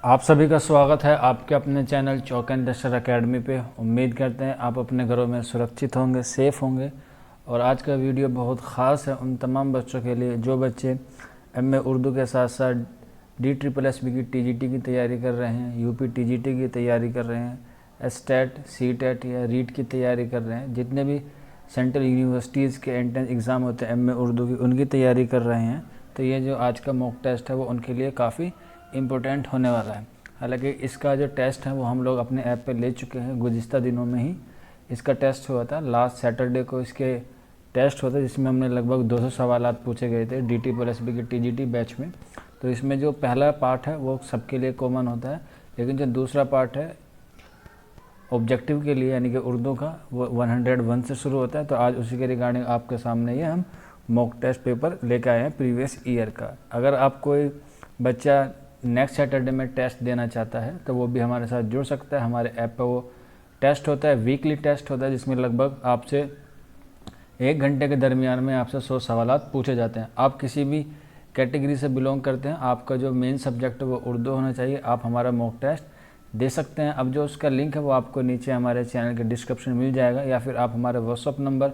आप सभी का स्वागत है आपके अपने channel chalk and duster academy पे। उम्मीद करते हैं आप अपने घरों में सुरक्षित होंगे, सेफ़ होंगे। और आज का वीडियो बहुत ख़ास है उन तमाम बच्चों के लिए जो बच्चे एमए उर्दू के साथ साथ DSSB की TGT की तैयारी कर रहे हैं, UP TGT की तैयारी कर रहे हैं, STAT, CTET या रीट की तैयारी कर रहे हैं। जितने भी सेंट्रल यूनिवर्सिटीज़ के एंट्रेंस एग्ज़ाम होते हैं एमए उर्दू की, उनकी तैयारी कर रहे हैं। तो ये जो आज का मॉक टेस्ट है वो उनके लिए काफ़ी इम्पोर्टेंट होने वाला है। हालांकि इसका जो टेस्ट है वो हम लोग अपने ऐप पे ले चुके हैं। गुज़िश्ता दिनों में ही इसका टेस्ट हुआ था। लास्ट सैटरडे को इसके टेस्ट होता है जिसमें हमने लगभग 200 सवालात पूछे गए थे DSSB के TGT बैच में। तो इसमें जो पहला पार्ट है वो सबके लिए कॉमन होता है, लेकिन जो दूसरा पार्ट है ऑब्जेक्टिव के लिए यानी कि उर्दू का, वो 101 से शुरू होता है। तो आज उसी के रिगार्डिंग आपके सामने ये हम मॉक टेस्ट पेपर लेकर आए हैं प्रीवियस ईयर का। अगर आप कोई बच्चा नेक्स्ट सैटरडे में टेस्ट देना चाहता है तो वो भी हमारे साथ जुड़ सकता है। हमारे ऐप पर वो टेस्ट होता है, वीकली टेस्ट होता है, जिसमें लगभग आपसे 1 घंटे के दरमियान में आपसे 100 सवालात पूछे जाते हैं। आप किसी भी कैटेगरी से बिलोंग करते हैं, आपका जो मेन सब्जेक्ट है वो उर्दू होना चाहिए, आप हमारा मॉक टेस्ट दे सकते हैं। अब जो उसका लिंक है वो आपको नीचे हमारे चैनल के डिस्क्रिप्शन में मिल जाएगा, या फिर आप हमारे व्हाट्सअप नंबर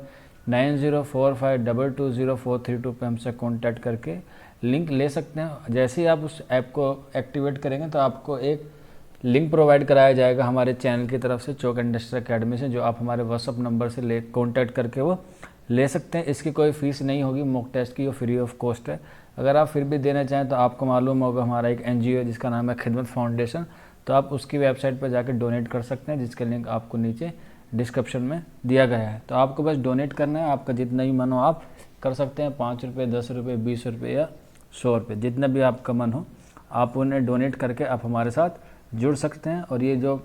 9045220432 पे हमसे कॉन्टैक्ट करके लिंक ले सकते हैं। जैसे ही आप उस ऐप को एक्टिवेट करेंगे तो आपको एक लिंक प्रोवाइड कराया जाएगा हमारे चैनल की तरफ से, चौक एंड डस्टर एकेडमी से, जो आप हमारे व्हाट्सअप नंबर से ले कॉन्टैक्ट करके वो ले सकते हैं। इसकी कोई फ़ीस नहीं होगी मॉक टेस्ट की, वो फ्री ऑफ कॉस्ट है। अगर आप फिर भी देना चाहें तो आपको मालूम होगा हमारा एक NGO है जिसका नाम है खिदमत फाउंडेशन, तो आप उसकी वेबसाइट पर जाकर डोनेट कर सकते हैं, जिसका लिंक आपको नीचे डिस्क्रिप्शन में दिया गया है। तो आपको बस डोनेट करना है, आपका जितना ही मन हो आप कर सकते हैं। 5 रुपये, 10 रुपये, 20 रुपये या 100 रुपये, जितना भी आपका मन हो आप उन्हें डोनेट करके आप हमारे साथ जुड़ सकते हैं। और ये जो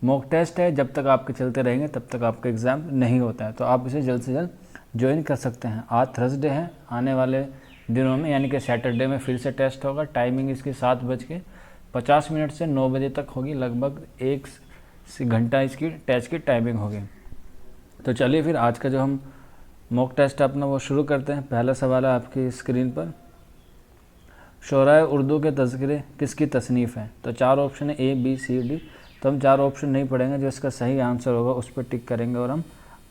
मॉक टेस्ट है जब तक आपके चलते रहेंगे तब तक आपका एग्ज़ाम नहीं होता है, तो आप इसे जल्द से जल्द ज्वाइन कर सकते हैं। आज थर्सडे है, आने वाले दिनों में यानी कि सैटरडे में फिर से टेस्ट होगा। टाइमिंग इसकी 7:50 से 9 बजे तक होगी, लगभग 1 घंटा इसकी टेस्ट की टाइमिंग होगी। तो चलिए फिर आज का जो हम मॉक टेस्ट अपना वो शुरू करते हैं। पहला सवाल है आपकी स्क्रीन पर, शोराए उर्दू के तज़किरे किसकी तसनीफ़ है? तो 4 ऑप्शन है, A, B, C, D। तो हम 4 ऑप्शन नहीं पढ़ेंगे, जो इसका सही आंसर होगा उस पर टिक करेंगे और हम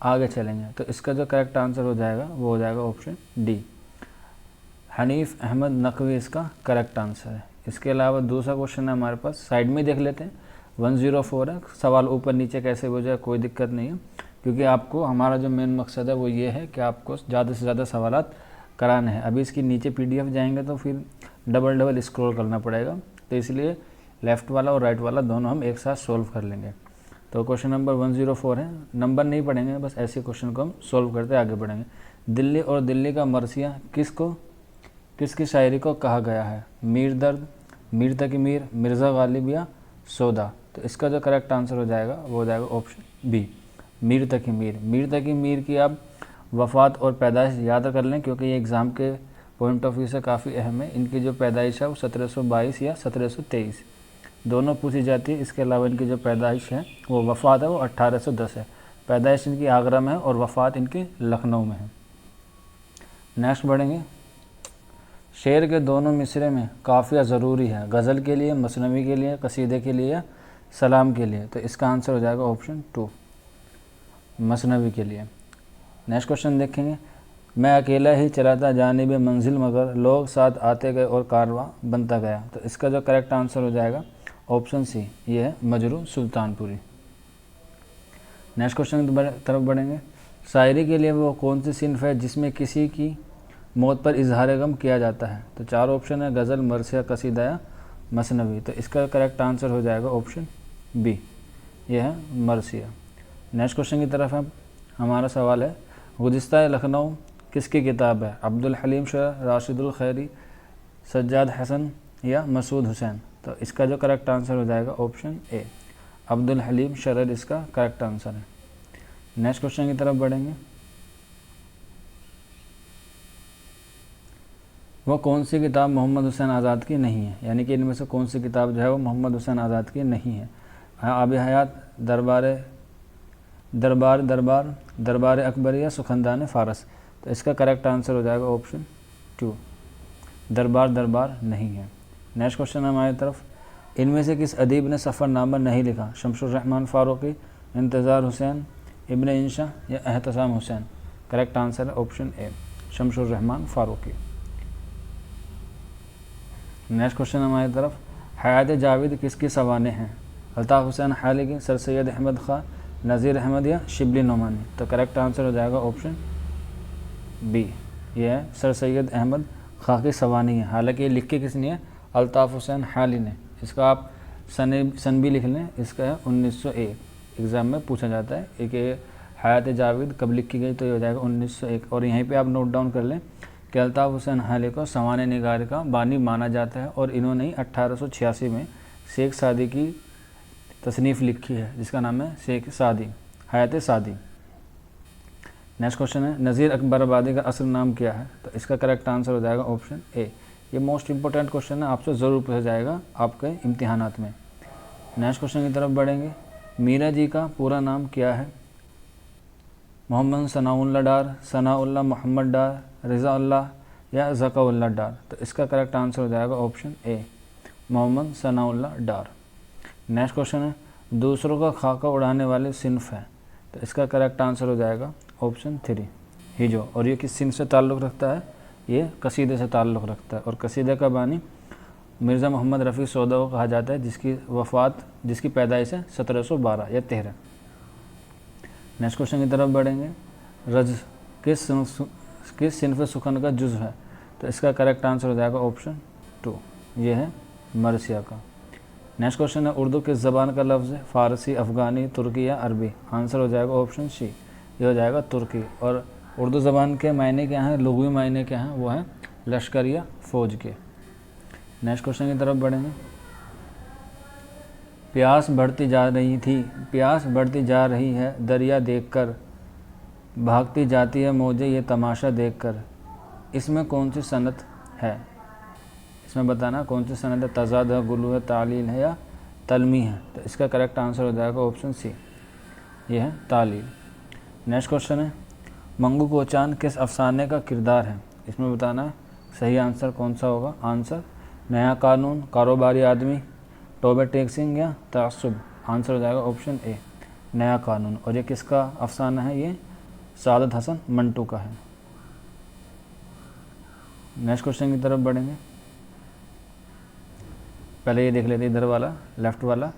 आगे चलेंगे। तो इसका जो करेक्ट आंसर हो जाएगा वो हो जाएगा ऑप्शन D, हनीफ अहमद नकवी इसका करेक्ट आंसर है। इसके अलावा दूसरा क्वेश्चन है हमारे पास, साइड में देख लेते हैं। 104 है, सवाल ऊपर नीचे कैसे हो जाए कोई दिक्कत नहीं है, क्योंकि आपको हमारा जो मेन मकसद है वो ये है कि आपको ज़्यादा से ज़्यादा सवालात कराने हैं। अभी इसकी नीचे PDF जाएंगे तो फिर डबल स्क्रॉल करना पड़ेगा, तो इसलिए लेफ़्ट वाला और राइट वाला दोनों हम एक साथ सोल्व कर लेंगे। तो क्वेश्चन नंबर 104 है, नंबर नहीं पढ़ेंगे, बस ऐसे क्वेश्चन को हम सोल्व करते आगे बढ़ेंगे। दिल्ली और दिल्ली का मरसिया किसकी शायरी को कहा गया है? मीर दर्द, मीर तकी मीर, मिर्ज़ा गालिब या सौदा? तो इसका जो करेक्ट आंसर हो जाएगा वो हो जाएगा ऑप्शन B, मीर तकी मीर। मीर तकी मीर की आप वफ़ात और पैदाइश याद कर लें, क्योंकि ये एग्ज़ाम के पॉइंट ऑफ व्यू से काफ़ी अहम है। इनकी जो पैदाइश है वो 1722 या 1723 दोनों पूछी जाती है। इसके अलावा इनकी जो पैदाइश है वो वफ़ात है वो 1810 है। पैदाइश इनकी आगरा में है और वफ़ात इनकी लखनऊ में है। नेक्स्ट बढ़ेंगे, शेर के दोनों मिसरे में काफ़िया ज़रूरी है? गज़ल के लिए, मसनवी के लिए, कसीदे के लिए या सलाम के लिए? तो इसका आंसर हो जाएगा ऑप्शन 2, मसनवी के लिए। नेक्स्ट क्वेश्चन देखेंगे, मैं अकेला ही चला था जानिब मंजिल मगर लोग साथ आते गए और कारवां बनता गया? तो इसका जो करेक्ट आंसर हो जाएगा ऑप्शन C, ये है मजरू सुल्तानपुरी। नेक्स्ट क्वेश्चन की तरफ बढ़ेंगे, शायरी के लिए वो कौन सी सिन्फ है जिसमें किसी की मौत पर इजहार गम किया जाता है? तो 4 ऑप्शन है, गज़ल, मरसिया, कसीदा या मसनवी। तो इसका करेक्ट आंसर हो जाएगा ऑप्शन B, ये है मरसिया। नेक्स्ट क्वेश्चन की तरफ है, हमारा सवाल है, गुज़िश्ता लखनऊ किसकी किताब है? अब्दुल हलीम शाह, राशिदुल खैरी, सज्जाद हसन या मसूद हुसैन? तो इसका जो करेक्ट आंसर हो जाएगा ऑप्शन A, अब्दुल हलीम शरर इसका करेक्ट आंसर है। नेक्स्ट क्वेश्चन की तरफ बढ़ेंगे, वो कौन सी किताब मोहम्मद हुसैन आज़ाद की नहीं है? यानी कि इनमें से कौन सी किताब जो है वो मोहम्मद हुसैन आज़ाद की नहीं है? आब हयात, दरबार अकबर या सुखनदान फ़ारस? तो इसका करेक्ट आंसर हो जाएगा ऑप्शन 2, दरबार नहीं है। नेक्स्ट क्वेश्चन है हमारी तरफ, इनमें से किस अदीब ने सफ़रनामा नहीं लिखा? शमसुर रहमान फ़ारूक़ी, इंतज़ार हुसैन, इब्न इंशा या एहतसाम हुसैन? करेक्ट आंसर है option A, Shamsur Rahman Faruqi. Next question हमारी तरफ, हयात जावेद किसकी सवाने हैं? अल्ताफ़ हुसैन हालिकी, सर सैयद अहमद ख़ां, नज़ीर अहमद या शिबली नोमानी? तो करेक्ट आंसर हो जाएगा ऑप्शन बी, ये है सर सैयद अहमद ख़ां की सवानी है। हालांकि ये लिख के किसने है? अल्ताफ़ हुसैन हाली ने। इसका आप सन भी लिख लें, इसका है 1901, एग्ज़ाम में पूछा जाता है। एक ये हयात जावेद कब लिखी गई, तो ये हो जाएगा 1901। और यहीं पे आप नोट डाउन कर लें कि अल्ताफ़ हुसैन हाली को सवाने निगार का बानी माना जाता है और इन्होंने 1886 में शेख सादी की तसनीफ़ लिखी है जिसका नाम है शेख सादी, हयात सादी। नेक्स्ट क्वेश्चन है, नज़ीर अकबराबादी का असल नाम क्या है? तो इसका करेक्ट आंसर हो जाएगा ऑप्शन ए। ये मोस्ट इंपॉर्टेंट क्वेश्चन है, आपसे ज़रूर पूछा जाएगा आपके इम्तिहानात में। नेक्स्ट क्वेश्चन की तरफ बढ़ेंगे, मीरा जी का पूरा नाम क्या है? मोहम्मद सनाउल्लाह डार, सनाउल्लाह मोहम्मद डार, रज़ाउल्लाह या ज़काउल्लाह डार? तो इसका करेक्ट आंसर हो जाएगा option A, Mohammad Sanaullah Dar. Next question है, दूसरों का खाका उड़ाने वाले सिन्फ है? तो इसका करेक्ट आंसर हो जाएगा ऑप्शन 3, हिजो। और ये किस सिन्फ से ताल्लुक़ रखता है? ये कसीदे से ताल्लुक़ रखता है। और कसीदे का बानी मिर्ज़ा मोहम्मद रफ़ी सौदा को कहा जाता है, जिसकी पैदाइश है 1712 या 13। नेक्स्ट क्वेश्चन की तरफ बढ़ेंगे, रज किस सिन्फ सुखन का जुज़ है? तो इसका करेक्ट आंसर हो जाएगा ऑप्शन 2, ये है मरसिया का। नेक्स्ट क्वेश्चन है, उर्दू किस ज़बान का लफ्ज़ है? फ़ारसी, अफ़गानी, तुर्की या अरबी? आंसर हो जाएगा ऑप्शन सी, ये हो जाएगा तुर्की। और उर्दू ज़बान के मायने क्या हैं, लुग़वी मायने क्या हैं? वो हैं लश्कर या फ़ौज के। नेक्स्ट क्वेश्चन की तरफ बढ़ेंगे, प्यास बढ़ती जा रही है दरिया देखकर, भागती जाती है मौजें ये तमाशा देखकर, इसमें कौन सी सनत है? इसमें बताना कौन सी सनत है, तज़ाद है, गुलू है, तालील है या तलमी है? तो इसका करेक्ट आंसर हो जाएगा ऑप्शन सी, ये है तालील। नेक्स्ट क्वेश्चन है, मंगू कोचान किस अफसाने का किरदार है? इसमें बताना सही आंसर कौन सा होगा। आंसर नया कानून, कारोबारी आदमी, टोबे टेक्सिंग या तअस्सुब? आंसर हो जाएगा ऑप्शन ए, नया कानून। और ये किसका अफसाना है? ये सादत हसन मंटू का है। नेक्स्ट क्वेश्चन की तरफ बढ़ेंगे, पहले ये देख लेते इधर वाला, लेफ़्ट वाला,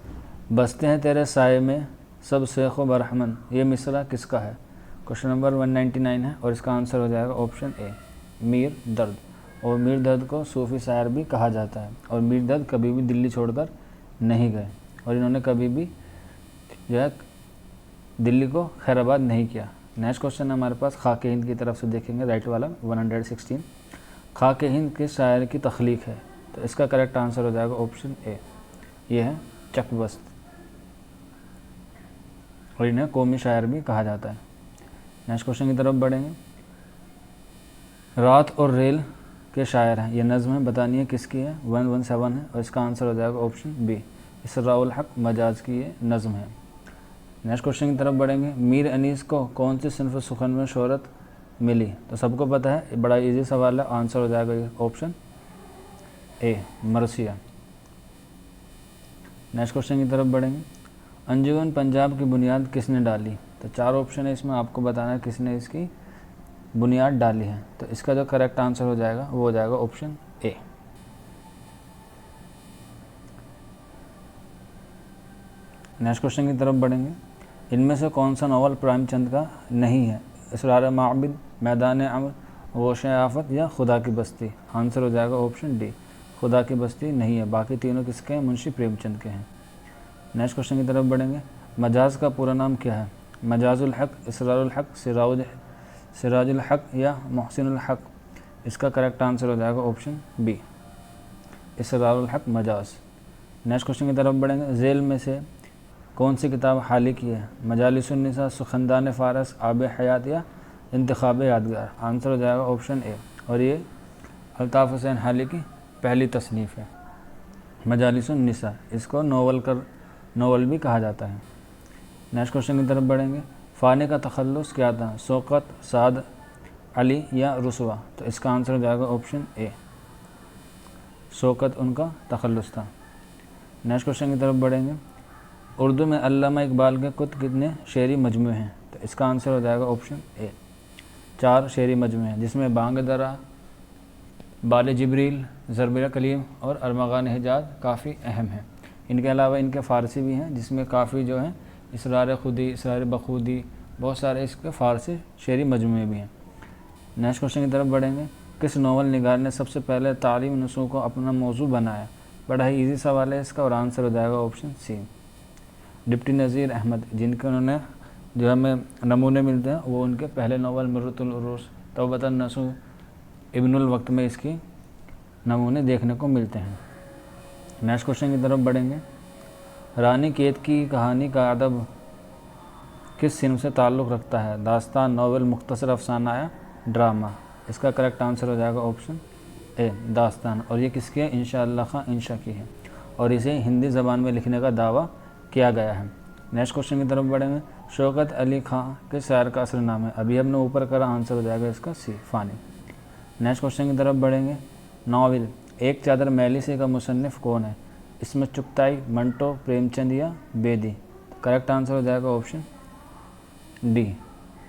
बसते हैं तेरे साए में सब शेख व बरहमन, ये मिसरा किसका है? क्वेश्चन नंबर 199 है और इसका आंसर हो जाएगा ऑप्शन ए, मीर दर्द। और मीर दर्द को सूफ़ी शायर भी कहा जाता है। और मीर दर्द कभी भी दिल्ली छोड़कर नहीं गए और इन्होंने कभी भी जो है दिल्ली को खैराबाद नहीं किया। नेक्स्ट क्वेश्चन हमारे पास खाके हिंद की तरफ से देखेंगे, राइट वाला 116, खाके हिंद किस शायर की तख्लीक है? तो इसका करेक्ट आंसर हो जाएगा ऑप्शन ए, ये है चकबस्त। और इन्हें कौमी शायर भी कहा जाता है। नेक्स्ट क्वेश्चन की तरफ बढ़ेंगे, रात और रेल के शायर हैं, ये नज़्म है, बतानी है किसकी है? 117 है और इसका आंसर हो जाएगा ऑप्शन बी, इसराउल हक मजाज की ये नज़्म है। नेक्स्ट क्वेश्चन की तरफ बढ़ेंगे, मीर अनीस को कौन सी सिन्फ़ सुखन में शोहरत मिली? तो सबको पता है, बड़ा इजी सवाल है, आंसर हो जाएगा ऑप्शन ए, मरसिया। नेक्स्ट क्वेश्चन की तरफ बढ़ेंगे, अंजुमन पंजाब की बुनियाद किसने डाली? तो 4 ऑप्शन है इसमें, आपको बताना है किसने इसकी बुनियाद डाली है। तो इसका जो करेक्ट आंसर हो जाएगा वो हो जाएगा ऑप्शन ए। नेक्स्ट क्वेश्चन की तरफ बढ़ेंगे, इनमें से कौन सा नावल प्रेमचंद का नहीं है? इसरार माबिद, मैदान अमर, गोश आफत या खुदा की बस्ती? आंसर हो जाएगा ऑप्शन डी, खुदा की बस्ती नहीं है। बाकी तीनों किसके हैं? मुंशी प्रेमचंद के हैं। नेक्स्ट क्वेश्चन की तरफ बढ़ेंगे, मजाज का पूरा नाम क्या है? मजाजुल हक, इसरारुल हक, सिराजुल हक या मोहसिनुल हक? इसका करेक्ट आंसर हो जाएगा ऑप्शन बी, इसरारुल हक मजाज। नेक्स्ट क्वेश्चन की तरफ बढ़ेंगे, झेल में से कौन सी किताब हाली की है? मजालिसुन निसा, सुखंदान फ़ारस, आब हयात या इंतखाब यादगार? आंसर हो जाएगा ऑप्शन ए। और ये अल्ताफ़ हुसैन हाली की पहली तसनीफ़ है, मजालिसुन निसा। इसको नोवेल भी कहा जाता है। नेक्स्ट क्वेश्चन की तरफ बढ़ेंगे, फ़ाने का तखल्लुस क्या था? शौकत, साद, अली या रुसवा? तो इसका आंसर हो जाएगा ऑप्शन ए, शौकत उनका तखल्लुस था। नेक्स्ट क्वेश्चन की तरफ बढ़ेंगे। उर्दू में अल्लामा इकबाल के कुल कितने शेरी मजमू हैं? तो इसका आंसर हो जाएगा ऑप्शन ए, 4 शेरी मजमू हैं, जिसमें बांग दरा, बाल जिब्रील, ज़रबिल कलीम और अरमगान हिजाज काफ़ी अहम हैं। इनके अलावा इनके फ़ारसी भी हैं, जिसमें काफ़ी जो हैं इसरार खुदी, इसरार बखूदी, बहुत सारे इसके फ़ारसी शेरी मजमूए भी हैं। नेक्स्ट क्वेश्चन की तरफ बढ़ेंगे। किस नॉवल निगार ने सबसे पहले तालीम नसूख को अपना मौजू बनाया? बड़ा ही ईजी सवाल है इसका, और आंसर हो जाएगा ऑप्शन सी, डिप्टी नज़ीर अहमद, जिनके उन्होंने जो हमें नमूने मिलते हैं वो उनके पहले नावल मिर्रतुल उरूस तौबतन नसूह इब्नुल वक्त में इसकी नमूने देखने को मिलते हैं। नेक्स्ट क्वेश्चन की तरफ बढ़ेंगे। रानी केत की कहानी का अदब किस सिन्फ से ताल्लुक़ रखता है? दास्तान, नावल, मुख्तसर अफसाना या ड्रामा? इसका करेक्ट आंसर हो जाएगा ऑप्शन ए, दास्तान। और ये किसकी है? इंशा अल्लाह खां इंशा की है, और इसे हिंदी ज़बान में लिखने का दावा किया गया है। नेक्स्ट क्वेश्चन की तरफ बढ़ेंगे। शौकत अली खां के शायर का असली नाम है? अभी हमने ऊपर करा, आंसर हो जाएगा इसका सी, फ़ानी। नेक्स्ट क्वेश्चन की तरफ बढ़ेंगे। नावल एक चादर मैली से का मुसन्निफ़ कौन है? इसमें चुगताई, मंटो, प्रेमचंद या बेदी? करेक्ट आंसर हो जाएगा option D,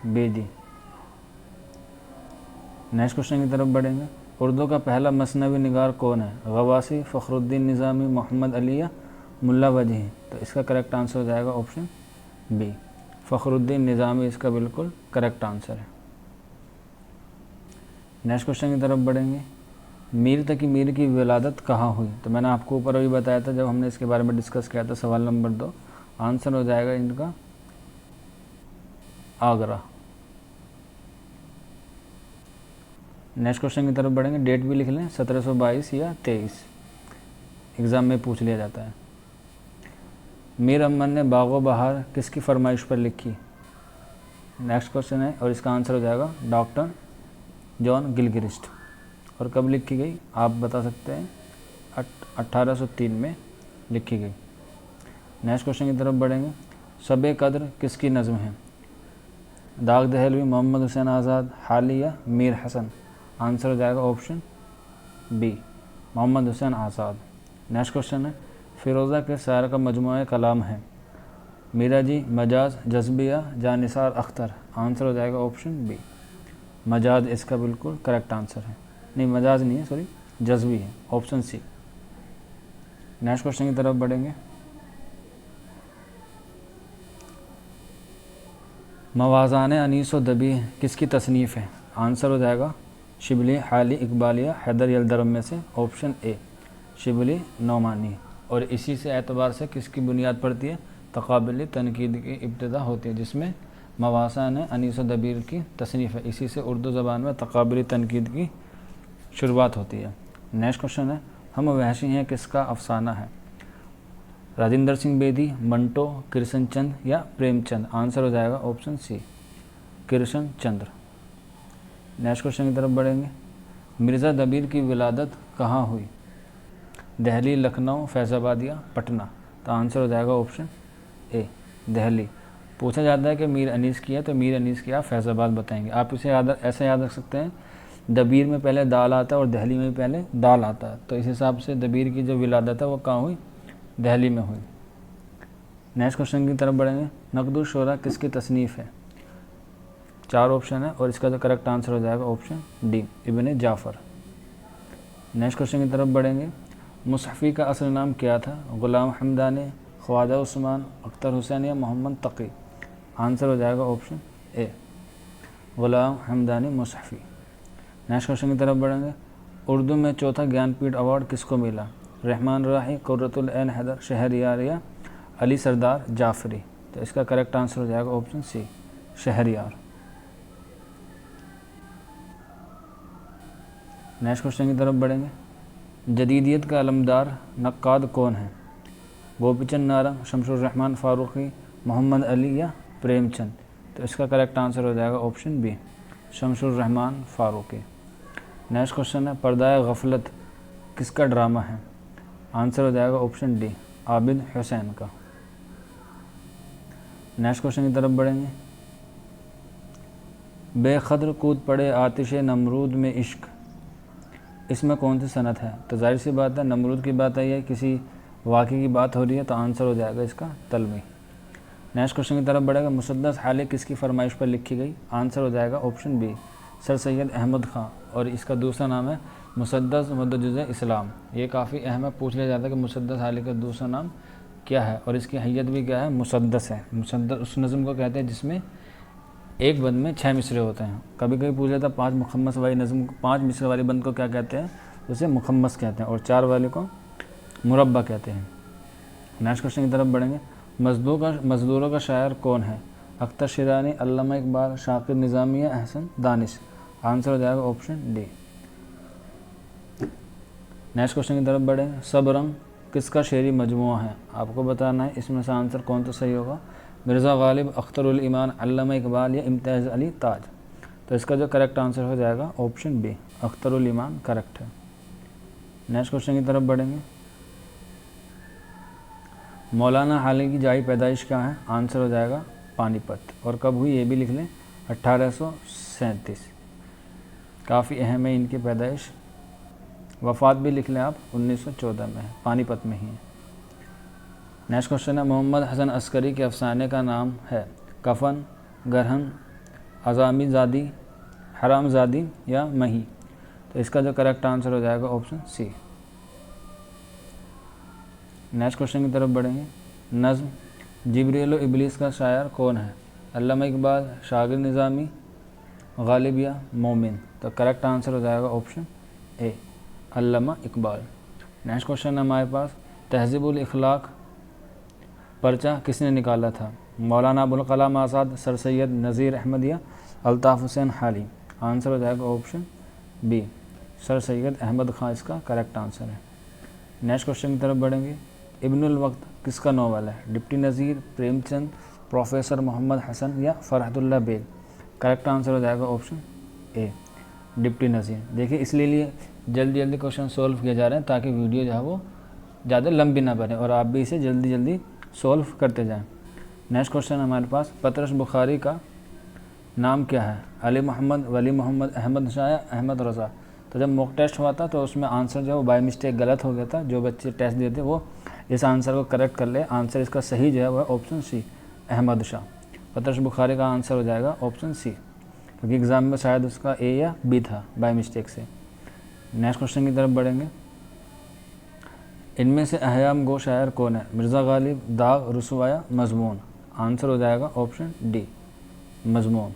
Bedi. Next question की तरफ बढ़ेंगे। उर्दू का पहला मसनवी निगार कौन है? गवासी, फ़खरुद्दीन निज़ामी, मोहम्मद अली या मुल्ला वजही? तो इसका करेक्ट आंसर हो जाएगा ऑप्शन बी, फ़खरुद्दीन निज़ामी इसका बिल्कुल करेक्ट आंसर है। नेक्स्ट क्वेश्चन की तरफ बढ़ेंगे। मीर तकी मीर की विलादत कहाँ हुई? तो मैंने आपको ऊपर अभी बताया था जब हमने इसके बारे में डिस्कस किया था, सवाल नंबर 2। आंसर हो जाएगा इनका आगरा। नेक्स्ट क्वेश्चन की तरफ बढ़ेंगे। डेट भी लिख लें, 1722 या 23, एग्ज़ाम में पूछ लिया जाता है। मीर अमन ने बागो बहार किसकी फरमाइश पर लिखी? नेक्स्ट क्वेश्चन है, और इसका आंसर हो जाएगा डॉक्टर जॉन गिलक्रिस्ट। और कब लिखी गई आप बता सकते हैं? 1803 में लिखी गई। नेक्स्ट क्वेश्चन की तरफ बढ़ेंगे। शब कद्र किसकी नज़्म है? दाग दहलवी, मोहम्मद हुसैन आज़ाद, हाली या मीर हसन? आंसर हो जाएगा ऑप्शन बी, मोहम्मद हुसैन आज़ाद। नेक्स्ट क्वेश्चन है। फ़िरोज़ा के शायर का मजमूआ कलाम है? मीराजी, मजाज, जज्बिया, जानिसार अख्तर? आंसर हो जाएगा ऑप्शन बी, मजाज इसका बिल्कुल करेक्ट आंसर है। नहीं, मजाज नहीं है, सॉरी, जज्बी है, ऑप्शन सी। नेक्स्ट क्वेश्चन की तरफ बढ़ेंगे। मवाज़ान अनीस व दबी किसकी तसनीफ़ है? आंसर हो जाएगा शिबली, हाली, इकबालिया, हैदर यलदरम में से ऑप्शन ए, शिबली नौमानी। और इसी से एतबार से किसकी बुनियाद पड़ती है? तक़ाबुली तनकीद की इब्तिदा होती है, जिसमें मवाज़ान अनीस व दबीर की तसनीफ़ है। इसी से उर्दू ज़बान में तक़ाबुली तनकीद की शुरुआत होती है। नेक्स्ट क्वेश्चन है। हम वहशी हैं किसका अफसाना है? राजेंद्र सिंह बेदी, मंटो, कृष्ण चंद या प्रेमचंद? आंसर हो जाएगा ऑप्शन सी, कृष्ण चंद्र। नेक्स्ट क्वेश्चन की तरफ बढ़ेंगे। मिर्ज़ा दबीर की विलादत कहाँ हुई? दिल्ली, लखनऊ, फैज़ाबाद या पटना? तो आंसर हो जाएगा ऑप्शन ए, दिल्ली। पूछा जाता है कि मीर अनीस की है, तो मीर अनीस की आप फैज़ाबाद बताएंगे। आप इसे ऐसे याद रख सकते हैं, दबीर में पहले दाल आता है और दिल्ली में पहले दाल आता है, तो इस हिसाब से दबीर की जो विलादत है वो कहाँ हुई? दिल्ली में हुई। नेक्स्ट क्वेश्चन की तरफ बढ़ेंगे। नक़दुश शोरा किसकी तसनीफ़ है? 4 ऑप्शन है, और इसका जो करेक्ट आंसर हो जाएगा ऑप्शन डी, इब्न जाफ़र। नेक्स्ट क्वेश्चन की तरफ बढ़ेंगे। मुसहफ़ी का असल नाम क्या था? ग़ुलाम हमदानी, ख्वाजा उस्मान, अख्तर हुसैन या मोहम्मद तक़ी? आंसर हो जाएगा option A, Ghulam Hamdani Mushafi. Next question की तरफ बढ़ेंगे। उर्दू में चौथा ज्ञानपीठ अवार्ड किसको मिला? रहमान राही, कुर्रतुल ऐन हैदर, शहरयार या अली सरदार जाफ़री? तो इसका करेक्ट आंसर हो जाएगा option C, Shahryar. Next question की तरफ बढ़ेंगे। जदीदियत का अलमदार नक्काद कौन है? गोपीचंद नारंग, शमसुर रहमान फ़ारूक़ी, मोहम्मद अली या प्रेमचंद? तो इसका करेक्ट आंसर हो जाएगा option B, Shamsur Rahman Faruqi. Next question है। पर्दाए गफलत किसका ड्रामा है? आंसर हो जाएगा ऑप्शन डी, आबिद हुसैन का। नेक्स्ट क्वेश्चन की तरफ बढ़ेंगे। बेखद्र कूद पड़े आतिश नमरूद में इश्क, इसमें कौन सी सनत है? तो जाहिर सी बात है नमरूद की बात आई है, किसी वाक़ई की बात हो रही है तो आंसर हो जाएगा इसका तलवी। नेक्स्ट क्वेश्चन की तरफ बढ़ेगा। मुसद्दस हाले किसकी फरमाइश पर लिखी गई? आंसर हो जाएगा option B, sir Syed Ahmad Khan, और इसका दूसरा नाम है मुसद्दस मुद्दजुज़ इस्लाम। ये काफ़ी अहम है, पूछ लिया जाता है कि मुसद्दस हाले का दूसरा नाम क्या है, और इसकी हैयत भी क्या है? मुसद्दस है। मुसद्दस उस नज़म को कहते हैं जिसमें एक बंद में 6 मिसरे होते हैं। कभी कभी पूछ लेता 5 मुखम्मस वाली नज़म, 5 मिसरे वाली बंद को क्या कहते हैं? उसे मुखम्मस कहते हैं, और 4 वाले को मुरब्बा कहते हैं। नेक्स्ट क्वेश्चन की तरफ बढ़ेंगे। मज़दूरों का शायर कौन है? अख्तर शिरानी, अल्लामा इकबाल, शाकिर निज़ामी या अहसन दानिश? आंसर हो जाएगा ऑप्शन डी। नेक्स्ट क्वेश्चन की तरफ बढ़ेंगे। सब रंग किसका शेरी मजमुआ है? आपको बताना है इसमें से आंसर कौन सा सही होगा। मिर्ज़ा गालिब, अख्तरुल ईमान, अल्लामा इकबाल या इम्तियाज़ अली ताज? तो इसका जो करेक्ट आंसर हो जाएगा ऑप्शन बी, अख्तरुल ईमान करेक्ट है। नेक्स्ट क्वेश्चन की तरफ बढ़ेंगे। मौलाना हाली की जाई पैदाइश क्या है? आंसर हो जाएगा पानीपत, और कब हुई ये भी लिख लें, 1837। काफ़ी अहम है इनकी पैदाइश। वफ़ात भी लिख लें आप, 1914 में है, पानीपत में ही है। नेक्स्ट क्वेश्चन है। मोहम्मद हसन अस्करी के अफसाने का नाम है कफन, गरहन, अज़ामी ज़ादी, हराम ज़ादी या मही? तो इसका जो करेक्ट आंसर हो जाएगा ऑप्शन सी। नेक्स्ट क्वेश्चन की तरफ बढ़ेंगे। नज़्म जिब्रील व इब्लीस का शायर कौन है? अल्लामा इकबाल, शागिर निज़ामी, गालिब या मोमिन? तो करेक्ट आंसर हो जाएगा ऑप्शन ए, अल्लामा इकबाल। नेक्स्ट क्वेश्चन है हमारे पास। तहज़ीबुल इखलाक पर्चा किसने निकाला था? मौलाना अबुल कलाम आज़ाद, सर सैयद नज़ीर अहमद या अल्ताफ़ हुसैन हाली? आंसर हो जाएगा option B, sir Syed Ahmad Khan इसका करेक्ट आंसर है। नेक्स्ट क्वेश्चन की तरफ बढ़ेंगे। इब्नुल वक्त किसका नावल है? डिप्टी नज़ीर, प्रेमचंद, प्रोफेसर मोहम्मद हसन या फ़रहतुल्लाह बेग? करेक्ट आंसर हो जाएगा ऑप्शन ए, डिप्टी नज़ीर। देखिए इसलिए जल्दी जल्दी क्वेश्चन सॉल्व किए जा रहे हैं ताकि वीडियो जो है वो ज़्यादा लंबी ना बने और आप भी इसे जल्दी जल्दी सॉल्व करते जाएं। नेक्स्ट क्वेश्चन हमारे पास। पतरस बुखारी का नाम क्या है? अली मोहम्मद, वली मोहम्मद, अहमद शाह, अहमद रज़ा? तो जब मॉक टेस्ट हुआ था तो उसमें आंसर जो है वो बाय मिस्टेक गलत हो गया था। जो बच्चे टेस्ट दिए थे वो इस आंसर को करेक्ट कर ले। आंसर इसका सही जो है वह ऑप्शन सी, अहमद शाह। पतरस बुखारी का आंसर हो जाएगा ऑप्शन सी, क्योंकि एग्ज़ाम में शायद उसका ए या बी था बाय मिस्टेक से। नेक्स्ट क्वेश्चन की तरफ बढ़ेंगे। इनमें से अहयाम गो शायर कौन है? मिर्ज़ा गालिब, दाग, रुसवाया, मजमून? आंसर हो जाएगा ऑप्शन डी, मजमून।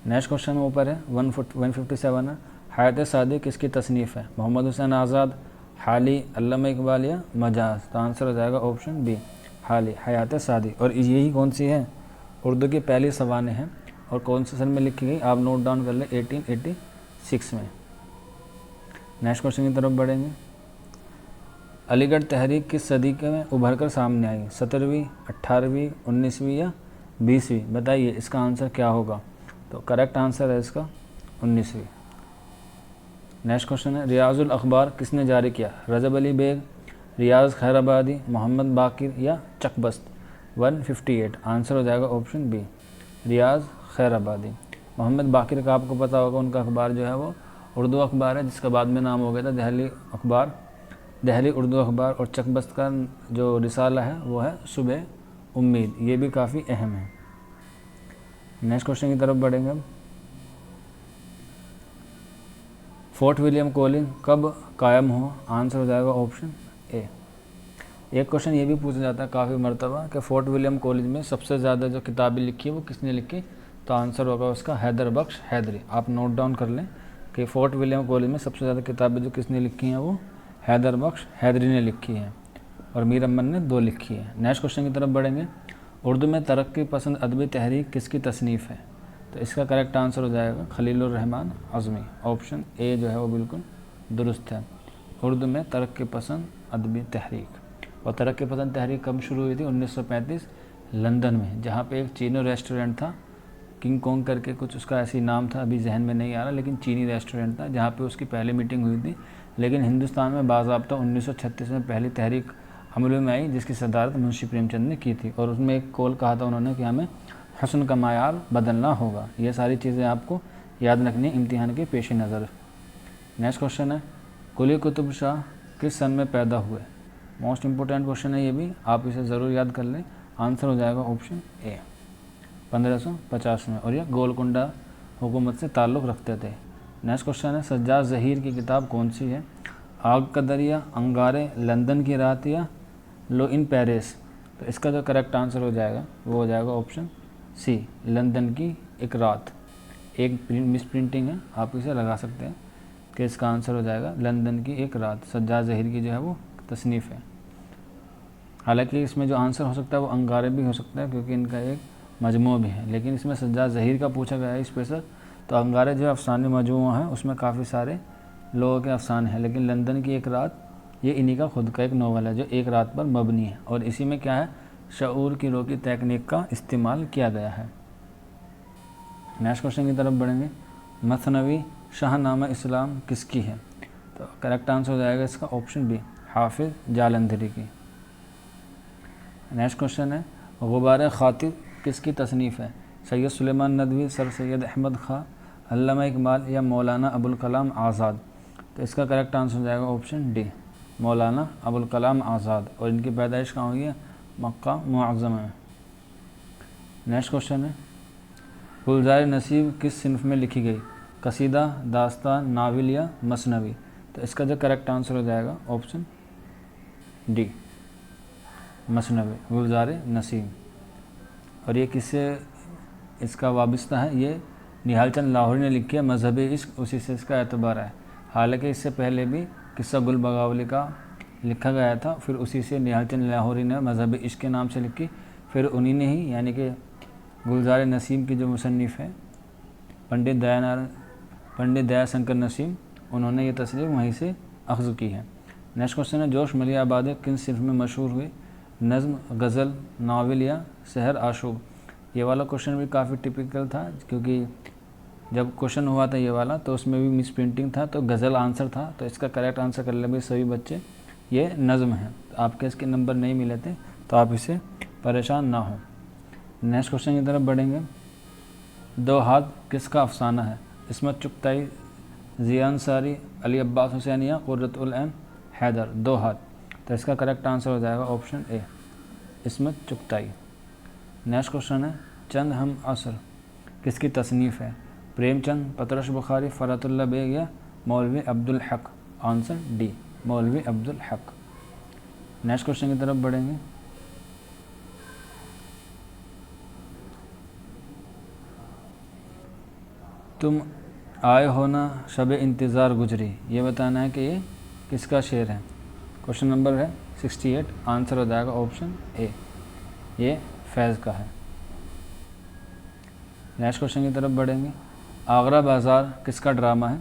नेक्स्ट क्वेश्चन ऊपर है 157 है। हयात सादी किसकी तसनीफ़ है? मोहम्मद हुसैन आज़ाद, हाली, अल्लामा इकबाल या मजाज? तो आंसर हो जाएगा ऑप्शन बी, हाली, हयात सादी। और यही कौन सी है? उर्दू की पहली सवाने हैं, और कौन से सन में लिखी गई? आप नोट डाउन कर लें, 1886 में। नेक्स्ट क्वेश्चन की तरफ बढ़ेंगे। अलीगढ़ तहरीक किस सदी के में उभर कर सामने आई? 17वीं, 18वीं, 19वीं या 20वीं? बताइए इसका आंसर क्या होगा। तो करेक्ट आंसर है इसका 19वीं। नेक्स्ट क्वेश्चन है। रियाजुल अखबार किसने जारी किया? रजब अली बेग, रियाज खैराबादी, मोहम्मद बाकिर या चकबस्त? 158। आंसर हो जाएगा ऑप्शन बी, रियाज खैराबादी। मोहम्मद बाकिर का आपको पता होगा, उनका अखबार जो है वो उर्दू अखबार है, जिसका बाद में नाम हो गया था दहली अखबार, दहली उर्दू अखबार। और चकबस्त का जो रिसाला है वो है सुबह उम्मीद। ये भी काफ़ी अहम है। नेक्स्ट क्वेश्चन की तरफ बढ़ेंगे हम। फोर्ट विलियम कॉलेज कब कायम हुआ? आंसर हो जाएगा ऑप्शन ए। एक क्वेश्चन ये भी पूछा जाता है काफ़ी मरतबा कि फ़ोर्ट विलियम कॉलेज में सबसे ज़्यादा जो किताबें लिखी है वो किसने लिखी? तो आंसर होगा उसका हैदर बख्श हैदरी। आप नोट डाउन कर लें कि फ़ोर्ट विलियम कॉलेज में सबसे ज़्यादा किताबें जो किसने लिखी हैं वो हैदर बख्श हैदरी ने लिखी हैं, और मीर अमन ने 2 लिखी है। नेक्स्ट क्वेश्चन की तरफ बढ़ेंगे। उर्दू में तरक्की पसंद अदबी तहरीक किसकी तसनीफ़ है? तो इसका करेक्ट आंसर हो जाएगा खलीलुर रहमान अज़मी। ऑप्शन ए जो है वो बिल्कुल दुरुस्त है। उर्दू में तरक्की पसंद अदबी तहरीक। और तरक्की पसंद तहरीक कब शुरू हुई थी? 1935 लंदन में, जहाँ पे एक चीनी रेस्टोरेंट था, किंग कॉन्ग करके कुछ उसका ऐसी नाम था, अभी जहन में नहीं आ रहा, लेकिन चीनी रेस्टोरेंट था जहाँ पे उसकी पहली मीटिंग हुई थी। लेकिन हिंदुस्तान में बाज़ाब्ता 1936 में पहली तहरीक अमल में आई, जिसकी सदारत मुंशी प्रेमचंद ने की थी, और उसमें एक कॉल कहा था उन्होंने कि हमें हसन का मायार बदलना होगा। ये सारी चीज़ें आपको याद रखनी है इम्तिहान के पेश नज़र। नेक्स्ट क्वेश्चन है। कुली कुतुब शाह किस सन में पैदा हुए? मोस्ट इम्पोर्टेंट क्वेश्चन है ये भी, आप इसे ज़रूर याद कर लें। आंसर हो जाएगा ऑप्शन ए 1550 में, और ये गोलकुंडा हुकूमत से ताल्लुक़ रखते थे। नेक्स्ट क्वेश्चन है सज्जाद ज़हीर की किताब कौन सी है? आग का दरिया, अंगारे, लंदन की रात या लो इन पेरिस। तो इसका जो करेक्ट आंसर हो जाएगा वो हो जाएगा ऑप्शन सी, लंदन की एक रात। एक मिस प्रिंटिंग है, आप इसे लगा सकते हैं कि इसका आंसर हो जाएगा लंदन की एक रात। सज्जाद ज़हीर की जो है वो तसनीफ़ है। हालांकि इसमें जो आंसर हो सकता है वो अंगारे भी हो सकता है, क्योंकि इनका एक मजमू भी है, लेकिन इसमें सज्जाद ज़हीर का पूछा गया है स्पेशल। तो अंगारे जो अफसाने मजमू है उसमें काफ़ी सारे लोगों के अफसाने हैं, लेकिन लंदन की एक रात ये इन्हीं का खुद का एक नावल है जो एक रात पर मबनी है, और इसी में क्या है, शऊर की रोकी तकनीक का इस्तेमाल किया गया है। नेक्स्ट क्वेश्चन की तरफ बढ़ेंगे। मसनवी शाहनामा इस्लाम किसकी है? तो करेक्ट आंसर हो जाएगा इसका ऑप्शन बी, हाफिज़ जालंधरी की। नेक्स्ट क्वेश्चन है गुबार खातिर किसकी तसनीफ़ है? सैयद सुलेमान नदवी, सर सैयद अहमद ख़ां, अल्लामा इकबाल या मौलाना अबुल कलाम आज़ाद। तो इसका करेक्ट आंसर हो जाएगा ऑप्शन डी, मौलाना अबुल कलाम आज़ाद, और इनकी पैदाइश कहाँ हुई है? मक्का मुअज़्ज़मा में। नेक्स्ट क्वेश्चन है गुलजार नसीब किस सिन्फ में लिखी गई? कसीदा, दास्तान, नावल या मसनवी। तो इसका जो करेक्ट आंसर हो जाएगा ऑप्शन डी, मसनवी, गुलजार नसीब। और ये किससे इसका वाबस्ता है? ये निहाल चंद लाहौरी ने लिखी है। मजहबी इश्क उसी से इसका एतबार है। हालांकि इससे पहले भी किस्सा गुल बगावली का लिखा गया था, फिर उसी से निहाल चंद लाहौरी ने मजहबी इश्क के नाम से लिखी, फिर उन्हीं ने ही यानी कि गुलजार नसीम की जो मुसन्निफ़ है पंडित दयाशंकर नसीम, उन्होंने ये तस्नीफ़ वहीं से अख्ज़ की है। नेक्स्ट क्वेश्चन है जोश मलिया आबादी किन सिर्फ में मशहूर हुई? नज़्म, गज़ल, नावल या शहर आशूब। ये वाला क्वेश्चन भी काफ़ी टिपिकल था, क्योंकि जब क्वेश्चन हुआ था ये वाला तो उसमें भी मिस प्रिंटिंग था, तो गज़ल आंसर था। तो इसका करेक्ट आंसर कर ले भाई सभी बच्चे, ये नज़्म है। तो आपके इसके नंबर नहीं मिले थे, तो आप इसे परेशान ना हो। नेक्स्ट क्वेश्चन की तरफ बढ़ेंगे। दो हाथ किसका अफसाना है? इस्मत चुगताई, ज़िया अंसारी, अली अब्बास हुसैनिया, कुर्रतुल ऐन हैदर। दो हाथ। तो इसका करेक्ट आंसर हो जाएगा ऑप्शन ए, इस्मत चुगताई। नेक्स्ट क्वेश्चन है चंद हम असर किसकी तसनीफ़ है? प्रेमचंद, पतरस बुखारी, फ़रतुल्लाह बेग या मौलवी अब्दुल हक। आंसर डी, मौलवी अब्दुल हक। नेक्स्ट क्वेश्चन की तरफ बढ़ेंगे। तुम आए हो ना शब इंतज़ार गुजरी, ये बताना है कि ये किसका शेर है। क्वेश्चन नंबर है 68। आंसर हो जाएगा ऑप्शन ए, ये फैज़ का है। नेक्स्ट क्वेश्चन की तरफ बढ़ेंगे। आगरा बाज़ार किसका ड्रामा है?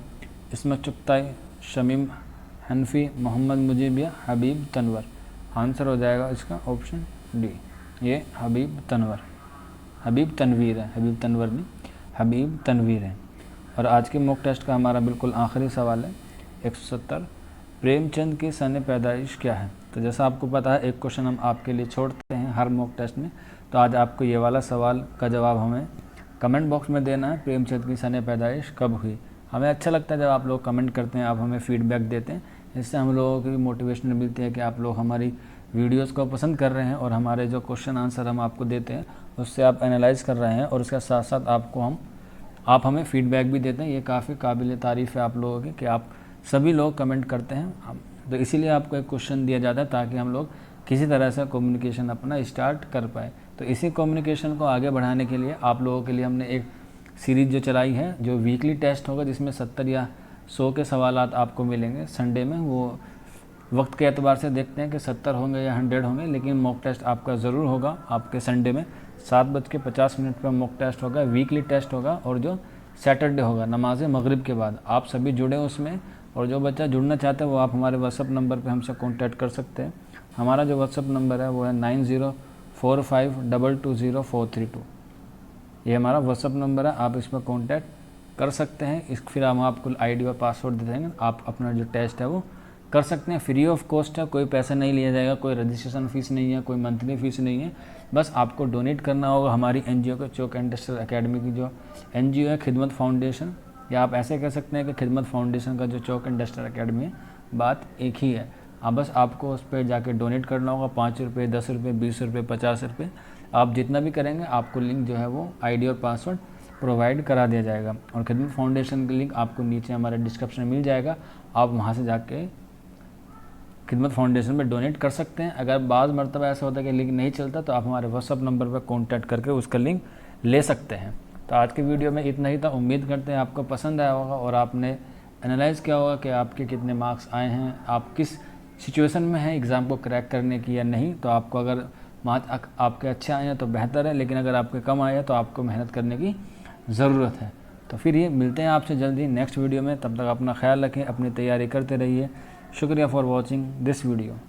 इसमें चुगताई, शमीम हनफी, मोहम्मद मुजीब या हबीब तनवर। आंसर हो जाएगा इसका ऑप्शन डी, ये हबीब तनवर, हबीब तनवीर है, हबीब तनवर नहीं, हबीब तनवीर है। और आज के मॉक टेस्ट का हमारा बिल्कुल आखिरी सवाल है 170। प्रेमचंद की सन पैदाइश क्या है? तो जैसा आपको पता है एक क्वेश्चन हम आपके लिए छोड़ते हैं हर मॉक टेस्ट में, तो आज आपको ये वाला सवाल का जवाब हमें कमेंट बॉक्स में देना है। प्रेमचंद की सन पैदाइश कब हुई? हमें अच्छा लगता है जब आप लोग कमेंट करते हैं, आप हमें फीडबैक देते हैं, इससे हम लोगों की मोटिवेशन मिलती है कि आप लोग हमारी वीडियोस को पसंद कर रहे हैं और हमारे जो क्वेश्चन आंसर हम आपको देते हैं उससे आप एनालाइज़ कर रहे हैं, और उसके साथ साथ आप हमें फ़ीडबैक भी देते हैं। ये काफ़ी काबिल तारीफ़ है आप लोगों की कि आप सभी लोग कमेंट करते हैं। तो इसीलिए आपको एक क्वेश्चन दिया जाता है ताकि हम लोग किसी तरह से कम्युनिकेशन अपना स्टार्ट कर पाए। तो इसी कम्युनिकेशन को आगे बढ़ाने के लिए आप लोगों के लिए हमने एक सीरीज़ जो चलाई है, जो वीकली टेस्ट होगा, जिसमें 70 या 100 के सवालात आपको मिलेंगे संडे में। वो वक्त के एतबार से देखते हैं कि 70 होंगे या 100 होंगे, लेकिन मॉक टेस्ट आपका ज़रूर होगा आपके संडे में 7:50 पर मॉक टेस्ट होगा, वीकली टेस्ट होगा। और जो सैटरडे होगा नमाज मगरिब के बाद, आप सभी जुड़े उसमें। और जो बच्चा जुड़ना चाहते हैं वो आप हमारे व्हाट्सअप नंबर पे हमसे कांटेक्ट कर सकते हैं। हमारा जो व्हाट्सअप नंबर है वो है 9045220432। ये हमारा व्हाट्सअप नंबर है, आप इस पर कॉन्टैक्ट कर सकते हैं। फिर हम आपको आईडी और पासवर्ड दे देंगे, आप अपना जो टेस्ट है वो कर सकते हैं। फ्री ऑफ कॉस्ट है, कोई पैसा नहीं लिया जाएगा, कोई रजिस्ट्रेशन फ़ीस नहीं है, कोई मंथली फ़ीस नहीं है। बस आपको डोनेट करना होगा हमारी एनजीओ को, चौक इंडस्ट्रियल एकेडमी की जो एनजीओ है खिदमत फाउंडेशन, या आप ऐसे कह सकते हैं कि खिदमत फाउंडेशन का जो चौक इंडस्ट्रियल एकेडमी है, बात एक ही है। बस आपको उस पर जाके डोनेट करना होगा, 5 रुपये, 10 रुपये, 20 रुपये, 50 रुपये, आप जितना भी करेंगे आपको लिंक जो है वो आईडी और पासवर्ड प्रोवाइड करा दिया जाएगा। और खिदमत फाउंडेशन का लिंक आपको नीचे हमारे डिस्क्रिप्शन में मिल जाएगा, आप वहाँ से जाके खिदमत फाउंडेशन में डोनेट कर सकते हैं। अगर बाज़ मरतबा ऐसा होता है कि लिंक नहीं चलता तो आप हमारे व्हाट्सअप नंबर पर कॉन्टैक्ट करके उसका लिंक ले सकते हैं। तो आज के वीडियो में इतना ही था। उम्मीद करते हैं आपको पसंद आया होगा और आपने एनालाइज़ किया होगा कि आपके कितने मार्क्स आए हैं, आप किस सिचुएशन में हैं एग्ज़ाम को क्रैक करने की या नहीं। तो आपको अगर मार्क्स आपके अच्छे आए हैं तो बेहतर है, लेकिन अगर आपके कम आए हैं तो आपको मेहनत करने की ज़रूरत है। तो फिर ये मिलते हैं आपसे जल्दी नेक्स्ट वीडियो में। तब तक अपना ख्याल रखें, अपनी तैयारी करते रहिए। शुक्रिया फॉर वॉचिंग दिस वीडियो।